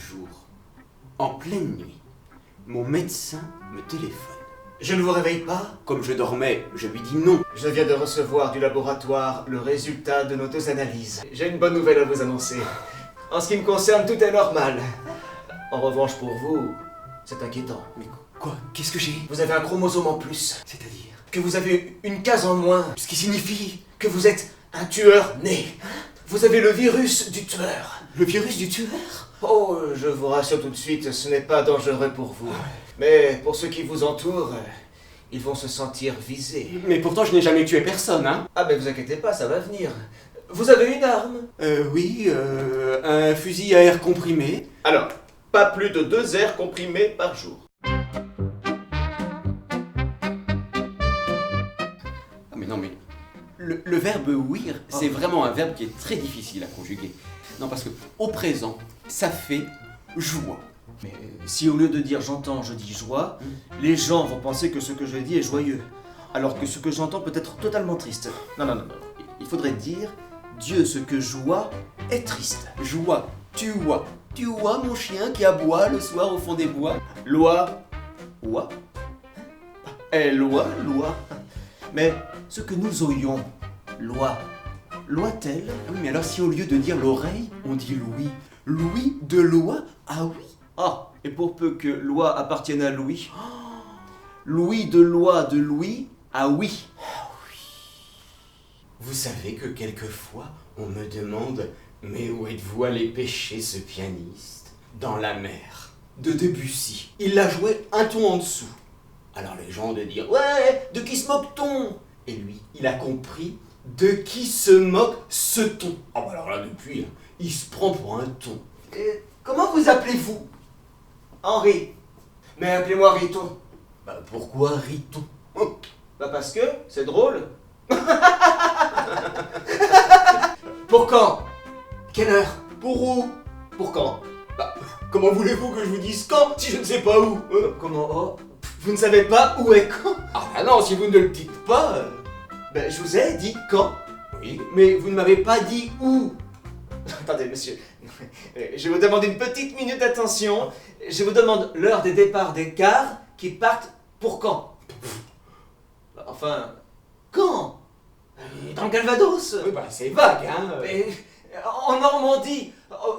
jour, en pleine nuit, mon médecin me téléphone. Je ne vous réveille pas? Comme je dormais, je lui dis non. Je viens de recevoir du laboratoire le résultat de nos 2 analyses. J'ai une bonne nouvelle à vous annoncer. En ce qui me concerne, tout est normal. En revanche, pour vous, c'est inquiétant. Mais quoi? Qu'est-ce que j'ai? Vous avez un chromosome en plus. C'est-à-dire? Que vous avez une case en moins. Ce qui signifie Que vous êtes un tueur né. Vous avez le virus du tueur. le virus du tueur? Oh, je vous rassure tout de suite, ce n'est pas dangereux pour vous. Mais pour ceux qui vous entourent, ils vont se sentir visés. Mais pourtant, je n'ai jamais tué personne, hein? Ah, mais vous inquiétez pas, ça va venir. Vous avez une arme? Oui, un fusil à air comprimé. Alors, pas plus de 2 airs comprimés par jour. Ah mais non, mais le verbe ouïr, c'est vraiment un verbe qui est très difficile à conjuguer. Non, parce que au présent, ça fait joie. Mais si au lieu de dire j'entends, je dis joie, les gens vont penser que ce que je dis est joyeux. Alors que ce que j'entends peut être totalement triste. Non. Il faudrait dire Dieu, ce que joie est triste. Joie, tu vois mon chien qui aboie le soir au fond des bois. Loi, loi. Loi. Mais ce que nous aurions, loi, loi-t-elle? Ah oui, mais alors si au lieu de dire l'oreille, on dit Louis. Louis de loi? Ah oui. Ah, et pour peu que loi appartienne à Louis, Louis de loi de Louis à oui. Vous savez que quelquefois, on me demande « Mais où êtes-vous allé pêcher ce pianiste ?» Dans la mer, de Debussy. Il l'a joué un ton en dessous. Alors les gens de dire « Ouais, de qui se moque-t-on » Et lui, il a compris de qui se moque ce ton. Ah bah alors là, depuis, il se prend pour un ton. Et comment vous appelez-vous? Henri. Mais appelez-moi Riton. Bah pourquoi rit-on? Bah parce que c'est drôle. Pour quand? Quelle heure? Pour où? Pour quand? Bah, comment voulez-vous que je vous dise quand si je ne sais pas où? Comment? Oh, vous ne savez pas où est quand? Ah bah non, si vous ne le dites pas... Ben je vous ai dit quand. Oui, mais vous ne m'avez pas dit où. Attendez monsieur, je vous demande une petite minute d'attention. Je vous demande l'heure des départs des cars qui partent pour quand? Enfin, quand? Dans le Calvados. Oui, bah c'est vague, hein. Mais en Normandie,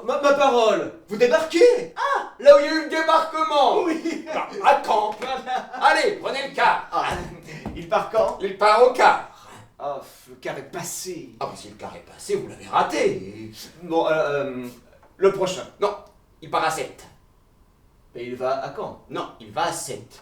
ma parole, vous débarquez? Ah, là où il y a eu le débarquement. Oui. À quand? Allez, prenez le car. Ah, il part quand? Il part au car. Ah, le car est passé. Ah bah si le car est passé, vous l'avez raté. Bon, le prochain. Non, il part à 7. Et il va à quand? Non, il va à 7.